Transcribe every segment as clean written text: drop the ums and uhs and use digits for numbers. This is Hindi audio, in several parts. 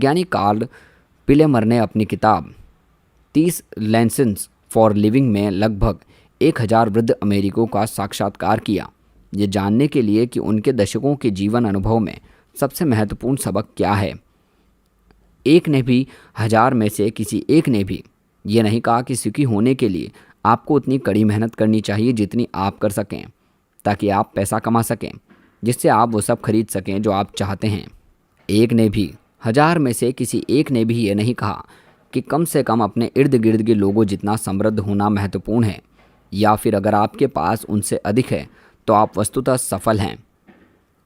वैज्ञानिक कार्ल पिलेमर ने अपनी किताब 30 लेसन्स फॉर लिविंग में लगभग 1000 वृद्ध अमेरिकियों का साक्षात्कार किया, ये जानने के लिए कि उनके दशकों के जीवन अनुभव में सबसे महत्वपूर्ण सबक क्या है। एक ने भी, 1000 में से किसी एक ने भी ये नहीं कहा कि सुखी होने के लिए आपको उतनी कड़ी मेहनत करनी चाहिए जितनी आप कर सकें, ताकि आप पैसा कमा सकें जिससे आप वो सब खरीद सकें जो आप चाहते हैं। एक ने भी, 1000 में से किसी एक ने भी ये नहीं कहा कि कम से कम अपने इर्द गिर्द के लोगों जितना समृद्ध होना महत्वपूर्ण है, या फिर अगर आपके पास उनसे अधिक है तो आप वस्तुतः सफल हैं।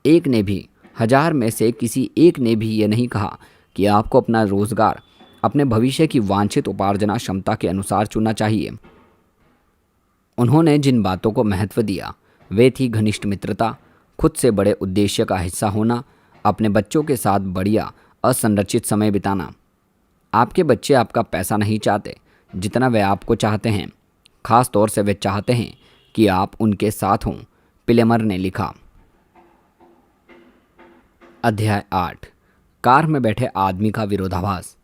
एक ने भी, 1000 में से किसी एक ने भी ये नहीं कहा कि आपको अपना रोजगार अपने भविष्य की वांछित उपार्जना क्षमता के अनुसार चुनना चाहिए। उन्होंने जिन बातों को महत्व दिया वे थी घनिष्ठ मित्रता, खुद से बड़े उद्देश्य का हिस्सा होना, अपने बच्चों के साथ बढ़िया असंरचित समय बिताना। आपके बच्चे आपका पैसा नहीं चाहते जितना वे आपको चाहते हैं, खास तौर से वे चाहते हैं कि आप उनके साथ हों, पिलेमर ने लिखा। अध्याय 8, कार में बैठे आदमी का विरोधाभास।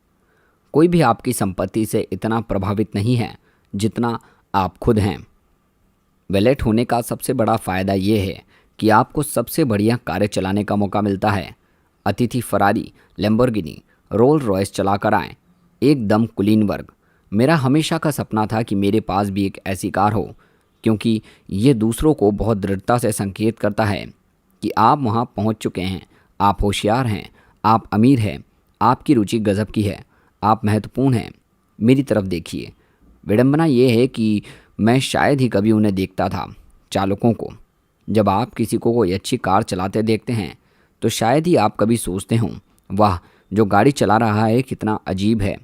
कोई भी आपकी संपत्ति से इतना प्रभावित नहीं है जितना आप खुद हैं। वैलेट होने का सबसे बड़ा फायदा ये है कि आपको सबसे बढ़िया कारें चलाने का मौका मिलता है। अतिथि फरारी, लैम्बोर्गिनी, रोल्स रॉयस चलाकर आएँ, एकदम कुलीन वर्ग। मेरा हमेशा का सपना था कि मेरे पास भी एक ऐसी कार हो, क्योंकि ये दूसरों को बहुत दृढ़ता से संकेत करता है कि आप वहाँ पहुँच चुके हैं, आप होशियार हैं, आप अमीर हैं, आपकी रुचि गजब की है, आप महत्वपूर्ण हैं, मेरी तरफ देखिए। विडंबना ये है कि मैं शायद ही कभी उन्हें देखता था, चालकों को। जब आप किसी को कोई अच्छी कार चलाते देखते हैं तो शायद ही आप कभी सोचते हों, वाह जो गाड़ी चला रहा है कितना अजीब है,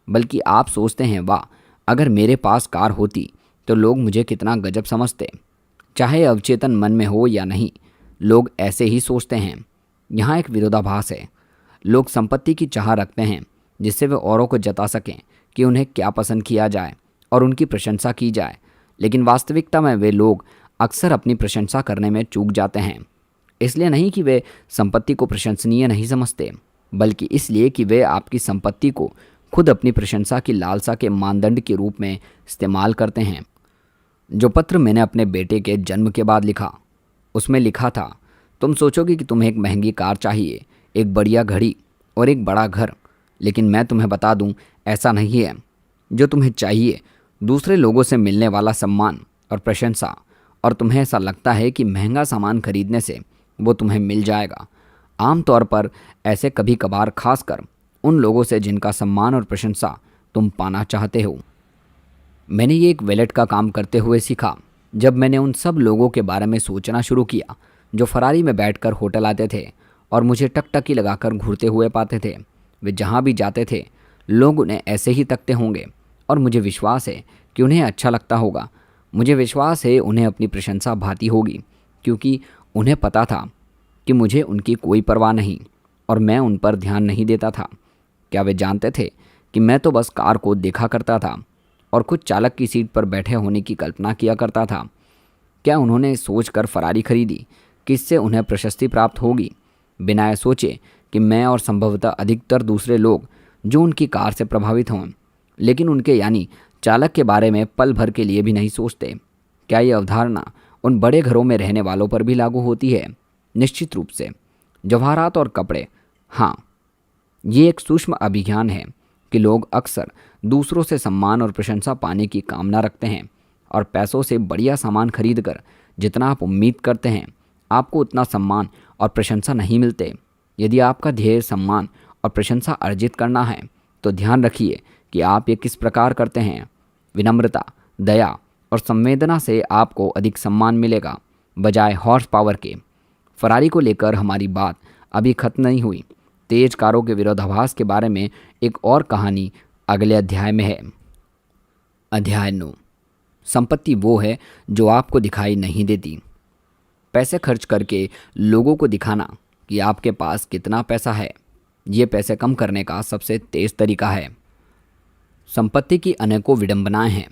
बल्कि आप सोचते हैं, वाह अगर मेरे पास कार होती तो लोग मुझे कितना गजब समझते। चाहे अवचेतन मन में हो या नहीं, लोग ऐसे ही सोचते हैं। यहाँ एक विरोधाभास है। लोग संपत्ति की चाह रखते हैं जिससे वे औरों को जता सकें कि उन्हें क्या पसंद किया जाए और उनकी प्रशंसा की जाए, लेकिन वास्तविकता में वे लोग अक्सर अपनी प्रशंसा करने में चूक जाते हैं। इसलिए नहीं कि वे संपत्ति को प्रशंसनीय नहीं समझते, बल्कि इसलिए कि वे आपकी संपत्ति को खुद अपनी प्रशंसा की लालसा के मानदंड के रूप में इस्तेमाल करते हैं। जो पत्र मैंने अपने बेटे के जन्म के बाद लिखा, उसमें लिखा था, तुम सोचोगे कि तुम्हें एक महंगी कार चाहिए, एक बढ़िया घड़ी और एक बड़ा घर, लेकिन मैं तुम्हें बता दूं, ऐसा नहीं है। जो तुम्हें चाहिए दूसरे लोगों से मिलने वाला सम्मान और प्रशंसा, और तुम्हें ऐसा लगता है कि महंगा सामान खरीदने से वो तुम्हें मिल जाएगा। आमतौर पर ऐसे कभी कभार, खासकर उन लोगों से जिनका सम्मान और प्रशंसा तुम पाना चाहते हो। मैंने ये एक वैलेट का काम करते हुए सीखा। जब मैंने उन सब लोगों के बारे में सोचना शुरू किया जो फरारी में बैठकर होटल आते थे और मुझे टकटकी लगाकर घूरते हुए पाते थे, वे जहाँ भी जाते थे लोग उन्हें ऐसे ही तकते होंगे, और मुझे विश्वास है कि उन्हें अच्छा लगता होगा। मुझे विश्वास है उन्हें अपनी प्रशंसा भाती होगी, क्योंकि उन्हें पता था कि मुझे उनकी कोई परवाह नहीं और मैं उन पर ध्यान नहीं देता था। क्या वे जानते थे कि मैं तो बस कार को देखा करता था और खुद चालक की सीट पर बैठे होने की कल्पना किया करता था? क्या उन्होंने सोचकर फरारी खरीदी कि इससे उन्हें प्रशस्ति प्राप्त होगी, बिना सोचे कि मैं और संभवतः अधिकतर दूसरे लोग जो उनकी कार से प्रभावित हों, लेकिन उनके यानी चालक के बारे में पल भर के लिए भी नहीं सोचते? क्या ये अवधारणा उन बड़े घरों में रहने वालों पर भी लागू होती है? निश्चित रूप से। जवाहरात और कपड़े, हाँ, ये एक सूक्ष्म अभिज्ञान है कि लोग अक्सर दूसरों से सम्मान और प्रशंसा पाने की कामना रखते हैं, और पैसों से बढ़िया सामान खरीदकर जितना आप उम्मीद करते हैं आपको उतना सम्मान और प्रशंसा नहीं मिलते। यदि आपका ध्येय सम्मान और प्रशंसा अर्जित करना है तो ध्यान रखिए कि आप ये किस प्रकार करते हैं। विनम्रता, दया और संवेदना से आपको अधिक सम्मान मिलेगा, बजाय हॉर्स पावर के। फरारी को लेकर हमारी बात अभी खत्म नहीं हुई। तेज कारों के विरोधाभास के बारे में एक और कहानी अगले अध्याय में है। अध्याय 9, संपत्ति वो है जो आपको दिखाई नहीं देती। पैसे खर्च करके लोगों को दिखाना कि आपके पास कितना पैसा है, ये पैसे कम करने का सबसे तेज तरीका है। संपत्ति की अनेकों विडंबनाएं हैं।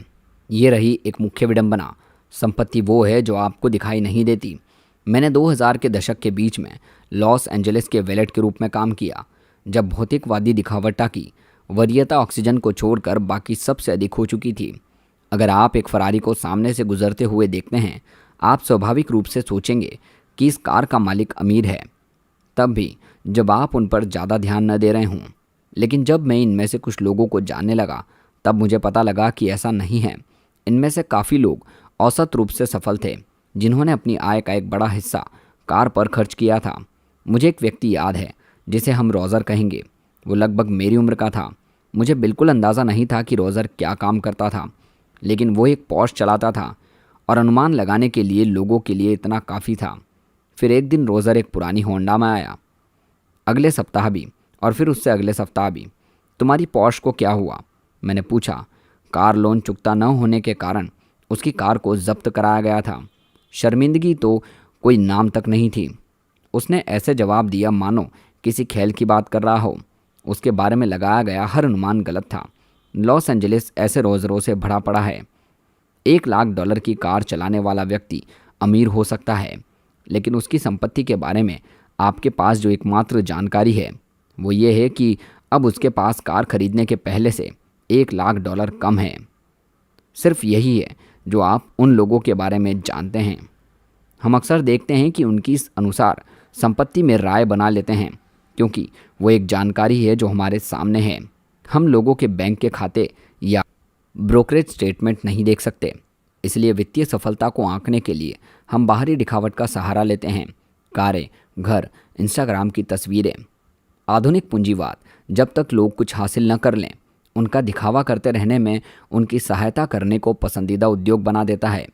ये रही एक मुख्य विडंबना, संपत्ति वो है जो आपको दिखाई नहीं देती। मैंने 2000 के दशक के बीच में लॉस एंजलिस के वैलेट के रूप में काम किया। जब भौतिकवादी दिखावटा की वरीयता ऑक्सीजन को छोड़कर बाकी सबसे अधिक हो चुकी थी। अगर आप एक फरारी को सामने से गुजरते हुए देखते हैं, आप स्वाभाविक रूप से सोचेंगे कि इस कार का मालिक अमीर है, तब भी जब आप उन पर ज़्यादा ध्यान न दे रहे हों। लेकिन जब मैं इनमें से कुछ लोगों को जानने लगा, तब मुझे पता लगा कि ऐसा नहीं है। इनमें से काफ़ी लोग औसत रूप से सफल थे, जिन्होंने अपनी आय का एक बड़ा हिस्सा कार पर खर्च किया था। मुझे एक व्यक्ति याद है जिसे हम रोज़र कहेंगे। वो लगभग मेरी उम्र का था। मुझे बिल्कुल अंदाज़ा नहीं था कि रोज़र क्या काम करता था, लेकिन वो एक पॉर्श चलाता था और अनुमान लगाने के लिए लोगों के लिए इतना काफ़ी था। फिर एक दिन रोज़र एक पुरानी होंडा में आया, अगले सप्ताह भी, और फिर उससे अगले सप्ताह भी। तुम्हारी पॉर्श को क्या हुआ? मैंने पूछा। कार लोन चुकता न होने के कारण उसकी कार को जब्त कराया गया था। शर्मिंदगी तो कोई नाम तक नहीं थी। उसने ऐसे जवाब दिया मानो किसी खेल की बात कर रहा हो। उसके बारे में लगाया गया हर अनुमान गलत था। लॉस एंजलिस ऐसे रोज़रों से भरा पड़ा है। $1,00,000 की कार चलाने वाला व्यक्ति अमीर हो सकता है, लेकिन उसकी संपत्ति के बारे में आपके पास जो एकमात्र जानकारी है वो ये है कि अब उसके पास कार खरीदने के पहले से $1,00,000 कम है। सिर्फ यही है जो आप उन लोगों के बारे में जानते हैं। हम अक्सर देखते हैं कि उनकी इस अनुसार संपत्ति में राय बना लेते हैं, क्योंकि वो एक जानकारी है जो हमारे सामने है। हम लोगों के बैंक के खाते या ब्रोकरेज स्टेटमेंट नहीं देख सकते। इसलिए वित्तीय सफलता को आंकने के लिए हम बाहरी दिखावट का सहारा लेते हैं। कारें, घर, इंस्टाग्राम की तस्वीरें। आधुनिक पूंजीवाद जब तक लोग कुछ हासिल न कर लें, उनका दिखावा करते रहने में उनकी सहायता करने को पसंदीदा उद्योग बना देता है।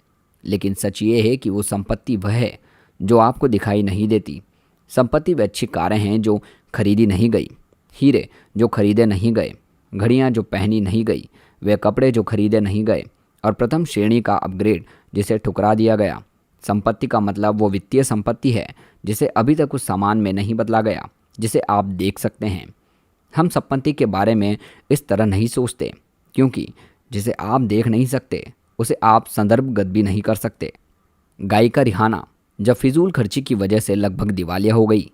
लेकिन सच ये है कि वो संपत्ति वह है जो आपको दिखाई नहीं देती। संपत्ति वे अच्छी कारें हैं जो खरीदी नहीं गई, हीरे जो खरीदे नहीं गए, घड़ियाँ जो पहनी नहीं गई, वे कपड़े जो खरीदे नहीं गए, और प्रथम श्रेणी का अपग्रेड जिसे ठुकरा दिया गया। संपत्ति का मतलब वो वित्तीय संपत्ति है जिसे अभी तक उस सामान में नहीं बदला गया जिसे आप देख सकते हैं। हम संपत्ति के बारे में इस तरह नहीं सोचते, क्योंकि जिसे आप देख नहीं सकते उसे आप संदर्भगत भी नहीं कर सकते। गायिका रिहाना जब फिजूल खर्ची की वजह से लगभग दिवालिया हो गई,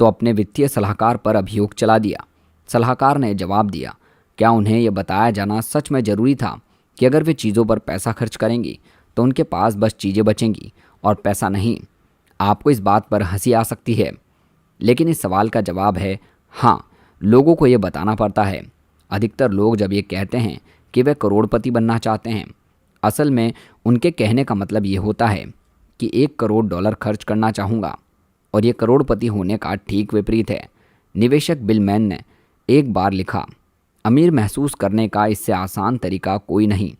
तो अपने वित्तीय सलाहकार पर अभियोग चला दिया। सलाहकार ने जवाब दिया, क्या उन्हें यह बताया जाना सच में ज़रूरी था कि अगर वे चीज़ों पर पैसा खर्च करेंगी तो उनके पास बस चीज़ें बचेंगी और पैसा नहीं? आपको इस बात पर हंसी आ सकती है, लेकिन इस सवाल का जवाब है हाँ, लोगों को यह बताना पड़ता है। अधिकतर लोग जब ये कहते हैं कि वे करोड़पति बनना चाहते हैं, असल में उनके कहने का मतलब ये होता है कि $1 करोड़ खर्च करना चाहूँगा, और ये करोड़पति होने का ठीक विपरीत है। निवेशक बिल मैन ने एक बार लिखा, अमीर महसूस करने का इससे आसान तरीका कोई नहीं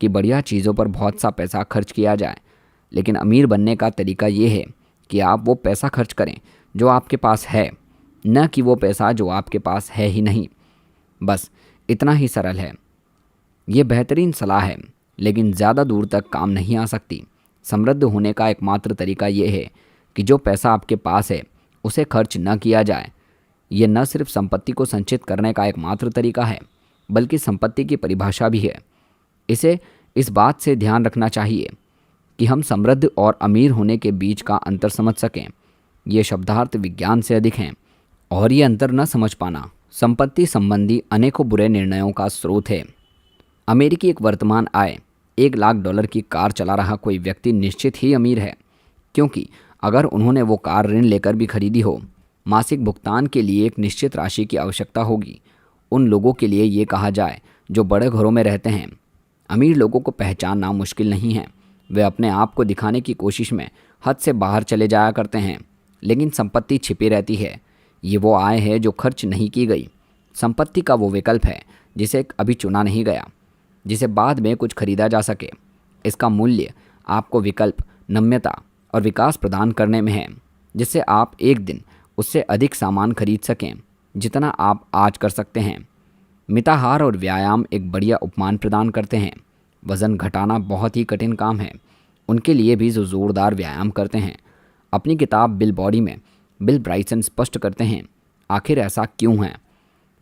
कि बढ़िया चीज़ों पर बहुत सा पैसा खर्च किया जाए, लेकिन अमीर बनने का तरीका ये है कि आप वो पैसा खर्च करें जो आपके पास है, न कि वो पैसा जो आपके पास है ही नहीं। बस इतना ही सरल है। ये बेहतरीन सलाह है, लेकिन ज़्यादा दूर तक काम नहीं आ सकती। समृद्ध होने का एकमात्र तरीका ये है कि जो पैसा आपके पास है उसे खर्च न किया जाए। ये न सिर्फ संपत्ति को संचित करने का एकमात्र तरीका है, बल्कि संपत्ति की परिभाषा भी है। इसे इस बात से ध्यान रखना चाहिए कि हम समृद्ध और अमीर होने के बीच का अंतर समझ सकें। ये शब्दार्थ विज्ञान से अधिक हैं, और ये अंतर न समझ पाना संपत्ति संबंधी अनेकों बुरे निर्णयों का स्रोत है। अमेरिकी एक वर्तमान आय $1,00,000 की कार चला रहा कोई व्यक्ति निश्चित ही अमीर है, क्योंकि अगर उन्होंने वो कार ऋण लेकर भी खरीदी हो, मासिक भुगतान के लिए एक निश्चित राशि की आवश्यकता होगी। उन लोगों के लिए ये कहा जाए जो बड़े घरों में रहते हैं, अमीर लोगों को पहचानना मुश्किल नहीं है। वे अपने आप को दिखाने की कोशिश में हद से बाहर चले जाया करते हैं, लेकिन संपत्ति छिपी रहती है। ये वो आय है जो खर्च नहीं की गई। संपत्ति का वो विकल्प है जिसे अभी चुना नहीं गया, जिसे बाद में कुछ खरीदा जा सके। इसका मूल्य आपको विकल्प, नम्यता और विकास प्रदान करने में है, जिससे आप एक दिन उससे अधिक सामान खरीद सकें जितना आप आज कर सकते हैं। मिताहार और व्यायाम एक बढ़िया उपमान प्रदान करते हैं। वज़न घटाना बहुत ही कठिन काम है उनके लिए भी जो ज़ोरदार व्यायाम करते हैं। अपनी किताब बिल बॉडी में बिल ब्राइसन स्पष्ट करते हैं आखिर ऐसा क्यों है।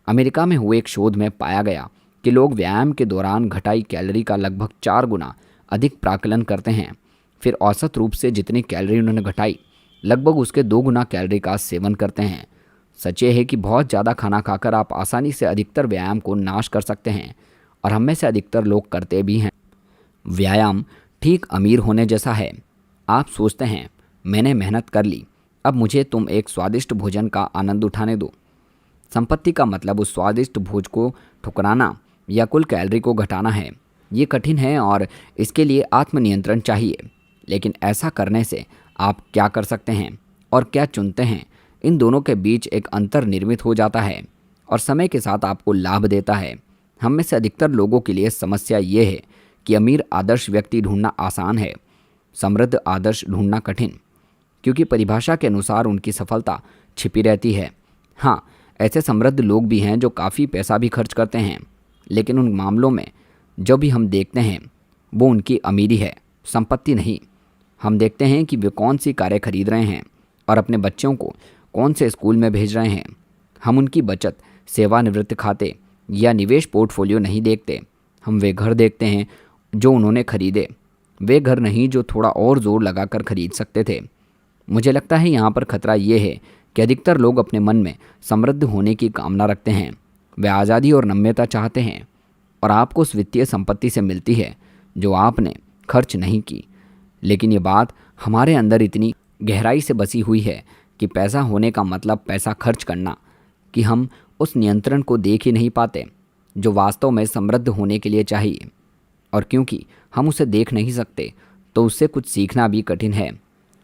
अमेरिका में हुए एक शोध में पाया गया कि लोग व्यायाम के दौरान घटाई कैलोरी का लगभग 4 गुना अधिक प्राकलन करते हैं। फिर औसत रूप से जितनी कैलोरी उन्होंने घटाई, लगभग उसके 2 गुना कैलोरी का सेवन करते हैं। सच ये है कि बहुत ज़्यादा खाना खाकर आप आसानी से अधिकतर व्यायाम को नाश कर सकते हैं, और हम में से अधिकतर लोग करते भी हैं। व्यायाम ठीक अमीर होने जैसा है। आप सोचते हैं मैंने मेहनत कर ली, अब मुझे तुम एक स्वादिष्ट भोजन का आनंद उठाने दो। संपत्ति का मतलब उस स्वादिष्ट भोज को ठुकराना या कुल कैलोरी को घटाना है। ये कठिन है और इसके लिए आत्मनियंत्रण चाहिए। लेकिन ऐसा करने से आप क्या कर सकते हैं और क्या चुनते हैं, इन दोनों के बीच एक अंतर निर्मित हो जाता है और समय के साथ आपको लाभ देता है। हम में से अधिकतर लोगों के लिए समस्या ये है कि अमीर आदर्श व्यक्ति ढूंढना आसान है, समृद्ध आदर्श ढूंढना कठिन, क्योंकि परिभाषा के अनुसार उनकी सफलता छिपी रहती है। हाँ, ऐसे समृद्ध लोग भी हैं जो काफ़ी पैसा भी खर्च करते हैं, लेकिन उन मामलों में जो भी हम देखते हैं वो उनकी अमीरी है, संपत्ति नहीं। हम देखते हैं कि वे कौन सी कारें खरीद रहे हैं और अपने बच्चों को कौन से स्कूल में भेज रहे हैं। हम उनकी बचत, सेवानिवृत्ति खाते या निवेश पोर्टफोलियो नहीं देखते। हम वे घर देखते हैं जो उन्होंने खरीदे, वे घर नहीं जो थोड़ा और जोर लगाकर खरीद सकते थे। मुझे लगता है यहाँ पर खतरा ये है कि अधिकतर लोग अपने मन में समृद्ध होने की कामना रखते हैं। वे आज़ादी और नम्यता चाहते हैं, और आपको उस वित्तीय संपत्ति से मिलती है जो आपने खर्च नहीं की। लेकिन ये बात हमारे अंदर इतनी गहराई से बसी हुई है कि पैसा होने का मतलब पैसा खर्च करना, कि हम उस नियंत्रण को देख ही नहीं पाते जो वास्तव में समृद्ध होने के लिए चाहिए। और क्योंकि हम उसे देख नहीं सकते तो उससे कुछ सीखना भी कठिन है।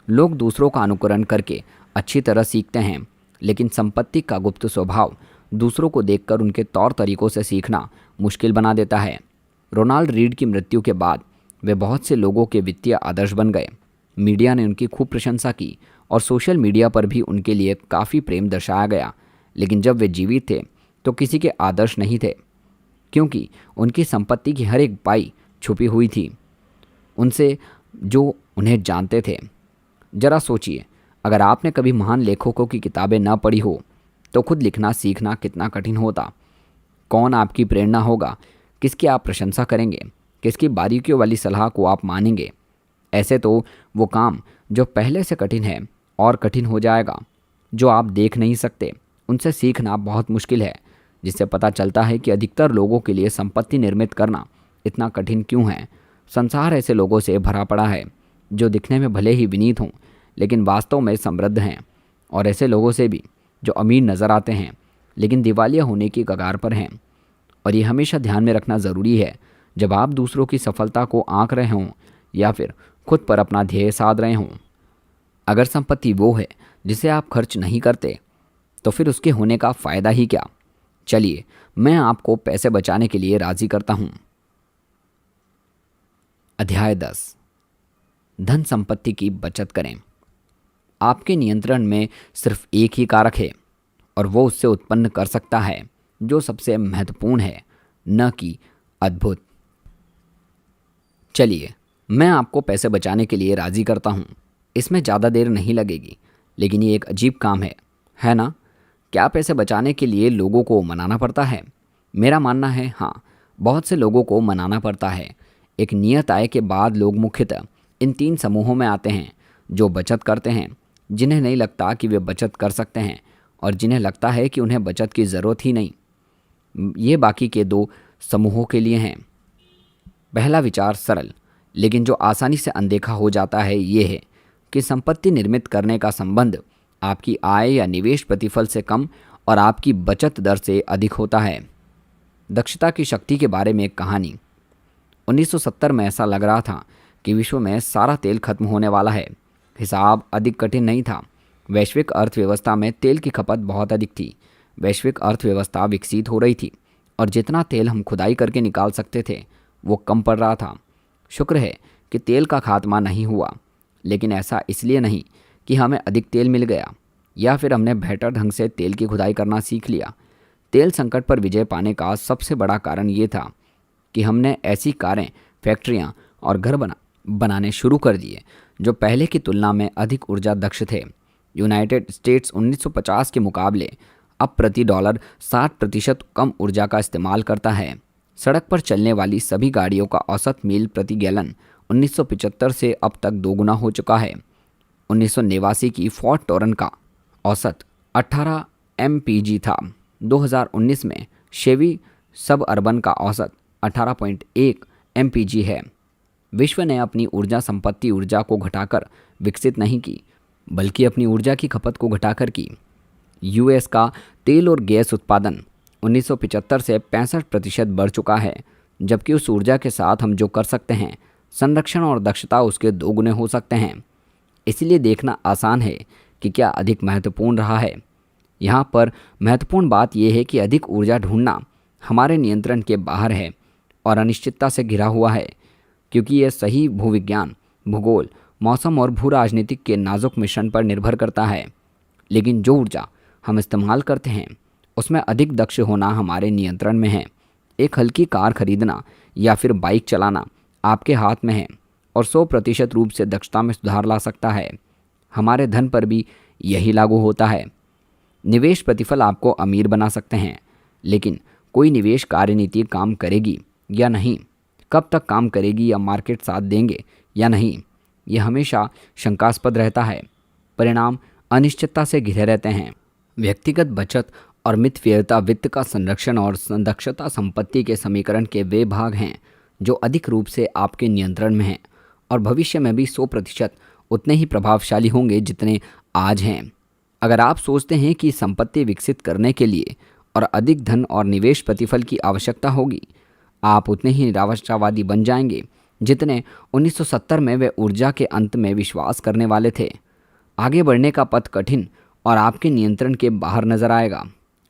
लोग दूसरों का अनुकरण करके अच्छी तरह सीखते हैं, लेकिन संपत्ति का गुप्त स्वभाव दूसरों को देखकर उनके तौर तरीकों से सीखना मुश्किल बना देता है। रोनाल्ड रीड की मृत्यु के बाद वे बहुत से लोगों के वित्तीय आदर्श बन गए। मीडिया ने उनकी खूब प्रशंसा की और सोशल मीडिया पर भी उनके लिए काफ़ी प्रेम दर्शाया गया। लेकिन जब वे जीवित थे तो किसी के आदर्श नहीं थे, क्योंकि उनकी संपत्ति की हर एक पाई छुपी हुई थी उनसे जो उन्हें जानते थे। जरा सोचिए, अगर आपने कभी महान लेखकों की किताबें न पढ़ी हो तो खुद लिखना सीखना कितना कठिन होता। कौन आपकी प्रेरणा होगा, किसकी आप प्रशंसा करेंगे, किसकी बारीकियों वाली सलाह को आप मानेंगे। ऐसे तो वो काम जो पहले से कठिन है और कठिन हो जाएगा, जो आप देख नहीं सकते, उनसे सीखना बहुत मुश्किल है। जिससे पता चलता है कि अधिकतर लोगों के लिए संपत्ति निर्मित करना इतना कठिन क्यों है। संसार ऐसे लोगों से भरा पड़ा है जो दिखने में भले ही विनीत हों लेकिन वास्तव में समृद्ध हैं, और ऐसे लोगों से भी जो अमीर नज़र आते हैं लेकिन दिवालिया होने की कगार पर हैं। और ये हमेशा ध्यान में रखना ज़रूरी है, जब आप दूसरों की सफलता को आंक रहे हों या फिर खुद पर अपना ध्येय साध रहे हों। अगर संपत्ति वो है जिसे आप खर्च नहीं करते तो फिर उसके होने का फ़ायदा ही क्या। चलिए, मैं आपको पैसे बचाने के लिए राज़ी करता हूँ। अध्याय 10, धन संपत्ति की बचत करें। आपके नियंत्रण में सिर्फ एक ही कारक है और वो उससे उत्पन्न कर सकता है जो सबसे महत्वपूर्ण है, न कि अद्भुत। चलिए, मैं आपको पैसे बचाने के लिए राज़ी करता हूँ। इसमें ज़्यादा देर नहीं लगेगी, लेकिन ये एक अजीब काम है ना? क्या पैसे बचाने के लिए लोगों को मनाना पड़ता है? मेरा मानना है हाँ, बहुत से लोगों को मनाना पड़ता है। एक नियत आय के बाद लोग मुख्यतः इन 3 समूहों में आते हैं, जो बचत करते हैं, जिन्हें नहीं लगता कि वे बचत कर सकते हैं, और जिन्हें लगता है कि उन्हें बचत की ज़रूरत ही नहीं। ये बाकी के 2 समूहों के लिए हैं। पहला विचार सरल लेकिन जो आसानी से अनदेखा हो जाता है ये है कि संपत्ति निर्मित करने का संबंध आपकी आय या निवेश प्रतिफल से कम और आपकी बचत दर से अधिक होता है। दक्षता की शक्ति के बारे में एक कहानी। 1970 में ऐसा लग रहा था कि विश्व में सारा तेल खत्म होने वाला है। हिसाब अधिक कठिन नहीं था। वैश्विक अर्थव्यवस्था में तेल की खपत बहुत अधिक थी। वैश्विक अर्थव्यवस्था विकसित हो रही थी और जितना तेल हम खुदाई करके निकाल सकते थे वो कम पड़ रहा था। शुक्र है कि तेल का खात्मा नहीं हुआ, लेकिन ऐसा इसलिए नहीं कि हमें अधिक तेल मिल गया या फिर हमने बेहतर ढंग से तेल की खुदाई करना सीख लिया। तेल संकट पर विजय पाने का सबसे बड़ा कारण ये था कि हमने ऐसी कारें, फैक्ट्रियां और घर बनाने शुरू कर दिए जो पहले की तुलना में अधिक ऊर्जा दक्ष थे। यूनाइटेड स्टेट्स 1950 के मुकाबले अब प्रति डॉलर 60% कम ऊर्जा का इस्तेमाल करता है। सड़क पर चलने वाली सभी गाड़ियों का औसत मील प्रति गैलन 1975 से अब तक 2 गुना हो चुका है। 1989 की फोर्ड टोरन का औसत 18 MPG था। 2019 में शेवी सब अर्बन का औसत 18.1 MPG है। विश्व ने अपनी ऊर्जा संपत्ति ऊर्जा को घटाकर विकसित नहीं की, बल्कि अपनी ऊर्जा की खपत को घटाकर की। यूएस का तेल और गैस उत्पादन 1975 से 65% बढ़ चुका है, जबकि उस ऊर्जा के साथ हम जो कर सकते हैं, संरक्षण और दक्षता उसके 2 गुने हो सकते हैं। इसलिए देखना आसान है कि क्या अधिक महत्वपूर्ण रहा है। यहाँ पर महत्वपूर्ण बात यह है कि अधिक ऊर्जा ढूंढना हमारे नियंत्रण के बाहर है और अनिश्चितता से घिरा हुआ है, क्योंकि यह सही भूविज्ञान, भूगोल, मौसम और भू राजनीतिक के नाजुक मिश्रण पर निर्भर करता है। लेकिन जो ऊर्जा हम इस्तेमाल करते हैं उसमें अधिक दक्ष होना हमारे नियंत्रण में है। एक हल्की कार खरीदना या फिर बाइक चलाना आपके हाथ में है और 100% रूप से दक्षता में सुधार ला सकता है। हमारे धन पर भी यही लागू होता है। निवेश प्रतिफल आपको अमीर बना सकते हैं, लेकिन कोई निवेश कार्यनीति काम करेगी या नहीं, कब तक काम करेगी या मार्केट साथ देंगे या नहीं, यह हमेशा शंकास्पद रहता है। परिणाम अनिश्चितता से घिरे रहते हैं। व्यक्तिगत बचत और मितव्ययिता वित्त का संरक्षण और दक्षता संपत्ति के समीकरण के वे भाग हैं जो अधिक रूप से आपके नियंत्रण में हैं और भविष्य में भी 100% उतने ही प्रभावशाली होंगे जितने आज हैं। अगर आप सोचते हैं कि संपत्ति विकसित करने के लिए और अधिक धन और निवेश प्रतिफल की आवश्यकता होगी, आप उतने ही निराशावादी बन जाएंगे जितने 1970 में वे ऊर्जा के अंत में विश्वास करने वाले थे। आगे बढ़ने का पथ कठिन और आपके नियंत्रण के बाहर नजर आएगा।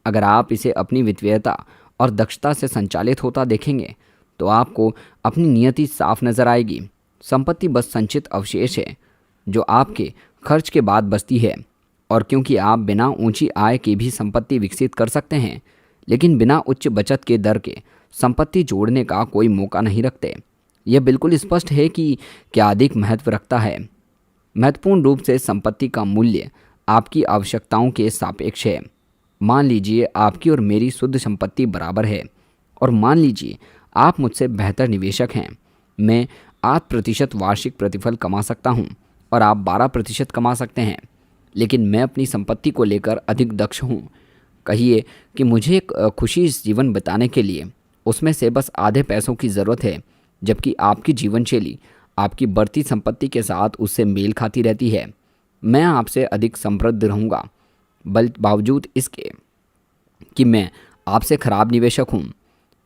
अगर आप इसे अपनी वित्तीयता और दक्षता से संचालित होता देखेंगे तो आपको अपनी नियति साफ नजर आएगी। संपत्ति बस संचित अवशेष है जो आपके खर्च के बाद बचती है, और क्योंकि आप बिना ऊंची आय के भी संपत्ति विकसित कर सकते हैं, लेकिन बिना उच्च बचत के दर के संपत्ति जोड़ने का कोई मौका नहीं रखते। यह बिल्कुल स्पष्ट है कि क्या अधिक महत्व रखता है। महत्वपूर्ण रूप से संपत्ति का मूल्य आपकी आवश्यकताओं के सापेक्ष है। मान लीजिए आपकी और मेरी शुद्ध संपत्ति बराबर है, और मान लीजिए आप मुझसे बेहतर निवेशक हैं। मैं 8% वार्षिक प्रतिफल कमा सकता हूं और आप 12% कमा सकते हैं, लेकिन मैं अपनी संपत्ति को लेकर अधिक दक्ष हूं। कहिए कि मुझे एक खुशी जीवन बिताने के लिए उसमें से बस आधे पैसों की ज़रूरत है, जबकि आपकी जीवन शैली आपकी बढ़ती संपत्ति के साथ उससे मेल खाती रहती है। मैं आपसे अधिक समृद्ध रहूँगा, बावजूद इसके कि मैं आपसे खराब निवेशक हूँ।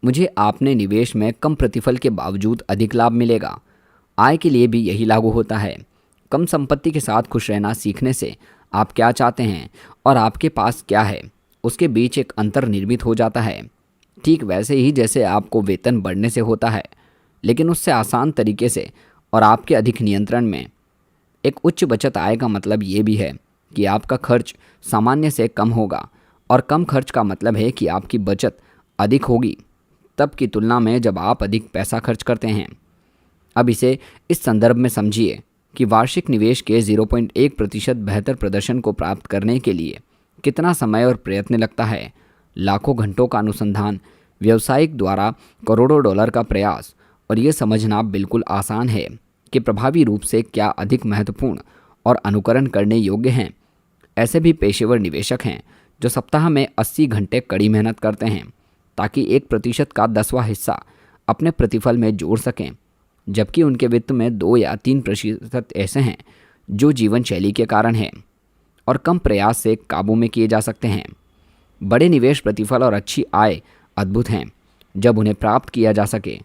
मुझे आपने निवेश में कम प्रतिफल के बावजूद अधिक लाभ मिलेगा। आय के लिए भी यही लागू होता है। कम संपत्ति के साथ खुश रहना सीखने से आप क्या चाहते हैं और आपके पास क्या है उसके बीच एक अंतर निर्मित हो जाता है। ठीक वैसे ही जैसे आपको वेतन बढ़ने से होता है, लेकिन उससे आसान तरीके से और आपके अधिक नियंत्रण में। एक उच्च बचत आय का मतलब ये भी है कि आपका खर्च सामान्य से कम होगा, और कम खर्च का मतलब है कि आपकी बचत अधिक होगी तब की तुलना में जब आप अधिक पैसा खर्च करते हैं। अब इसे इस संदर्भ में समझिए कि वार्षिक निवेश के 0.1% बेहतर प्रदर्शन को प्राप्त करने के लिए कितना समय और प्रयत्न लगता है। लाखों घंटों का अनुसंधान, व्यावसायिक द्वारा करोड़ों डॉलर का प्रयास, और ये समझना बिल्कुल आसान है कि प्रभावी रूप से क्या अधिक महत्वपूर्ण और अनुकरण करने योग्य हैं। ऐसे भी पेशेवर निवेशक हैं जो सप्ताह में 80 घंटे कड़ी मेहनत करते हैं ताकि 1% का 10वां हिस्सा अपने प्रतिफल में जोड़ सकें, जबकि उनके वित्त में 2 या 3% ऐसे हैं जो जीवन शैली के कारण हैं और कम प्रयास से काबू में किए जा सकते हैं। बड़े निवेश प्रतिफल और अच्छी आय अद्भुत हैं जब उन्हें प्राप्त किया जा सके,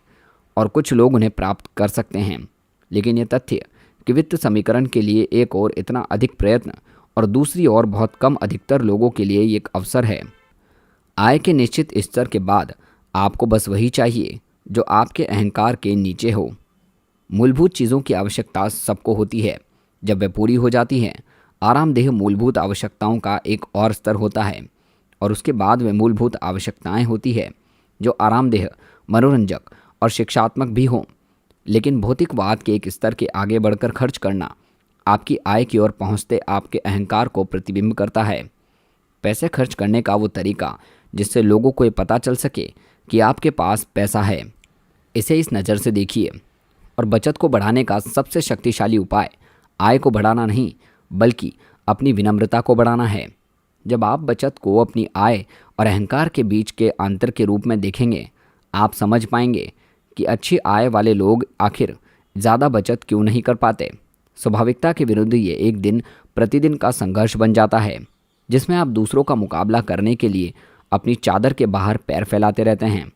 और कुछ लोग उन्हें प्राप्त कर सकते हैं। लेकिन यह तथ्य कि वित्त समीकरण के लिए एक और इतना अधिक प्रयत्न और दूसरी ओर बहुत कम अधिकतर लोगों के लिए एक अवसर है। आय के निश्चित स्तर के बाद आपको बस वही चाहिए जो आपके अहंकार के नीचे हो। मूलभूत चीज़ों की आवश्यकता सबको होती है। जब वे पूरी हो जाती हैं, आरामदेह मूलभूत आवश्यकताओं का एक और स्तर होता है, और उसके बाद वे मूलभूत आवश्यकताएं होती है जो आरामदेह, मनोरंजक और शिक्षात्मक भी हों। लेकिन भौतिकवाद के एक स्तर के आगे बढ़कर खर्च करना आपकी आय की ओर पहुंचते आपके अहंकार को प्रतिबिंब करता है। पैसे खर्च करने का वो तरीका जिससे लोगों को ये पता चल सके कि आपके पास पैसा है, इसे इस नज़र से देखिए। और बचत को बढ़ाने का सबसे शक्तिशाली उपाय आय को बढ़ाना नहीं, बल्कि अपनी विनम्रता को बढ़ाना है। जब आप बचत को अपनी आय और अहंकार के बीच के अंतर के रूप में देखेंगे, आप समझ पाएंगे कि अच्छी आय वाले लोग आखिर ज़्यादा बचत क्यों नहीं कर पाते। स्वाभाविकता के विरुद्ध ये एक दिन प्रतिदिन का संघर्ष बन जाता है, जिसमें आप दूसरों का मुकाबला करने के लिए अपनी चादर के बाहर पैर फैलाते रहते हैं।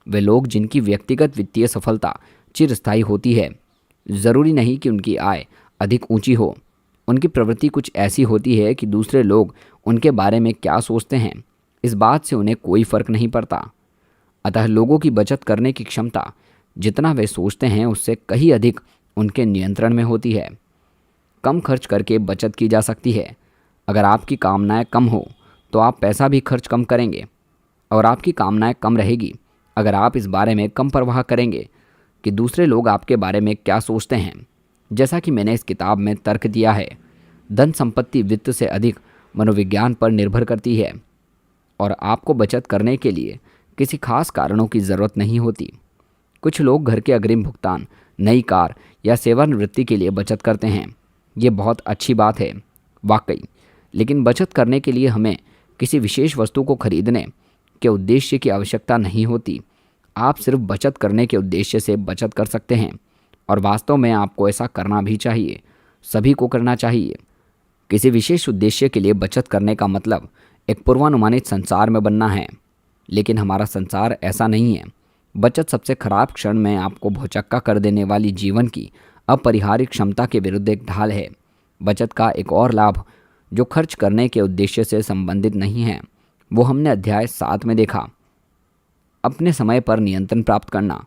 वे लोग जिनकी व्यक्तिगत वित्तीय सफलता चिरस्थायी होती है, ज़रूरी नहीं कि उनकी आय अधिक ऊंची हो। उनकी प्रवृत्ति कुछ ऐसी होती है कि दूसरे लोग उनके बारे में क्या सोचते हैं, इस बात से उन्हें कोई फर्क नहीं पड़ता। अतः लोगों की बचत करने की क्षमता जितना वे सोचते हैं उससे कहीं अधिक उनके नियंत्रण में होती है। कम खर्च करके बचत की जा सकती है। अगर आपकी कामनाएं कम हो तो आप पैसा भी खर्च कम करेंगे, और आपकी कामनाएं कम रहेगी अगर आप इस बारे में कम परवाह करेंगे कि दूसरे लोग आपके बारे में क्या सोचते हैं। जैसा कि मैंने इस किताब में तर्क दिया है, धन संपत्ति वित्त से अधिक मनोविज्ञान पर निर्भर करती है, और आपको बचत करने के लिए किसी खास कारणों की ज़रूरत नहीं होती। कुछ लोग घर के अग्रिम भुगतान, नई कार या सेवानिवृत्ति के लिए बचत करते हैं। ये बहुत अच्छी बात है वाकई, लेकिन बचत करने के लिए हमें किसी विशेष वस्तु को खरीदने के उद्देश्य की आवश्यकता नहीं होती। आप सिर्फ बचत करने के उद्देश्य से बचत कर सकते हैं, और वास्तव में आपको ऐसा करना भी चाहिए, सभी को करना चाहिए। किसी विशेष उद्देश्य के लिए बचत करने का मतलब एक पूर्वानुमानित संसार में बनना है, लेकिन हमारा संसार ऐसा नहीं है। बचत सबसे खराब क्षण में आपको भौचक्का कर देने वाली जीवन की अपरिहार्य क्षमता के विरुद्ध एक ढाल है। बचत का एक और लाभ जो खर्च करने के उद्देश्य से संबंधित नहीं है, वो हमने अध्याय 7 में देखा। अपने समय पर नियंत्रण प्राप्त करना।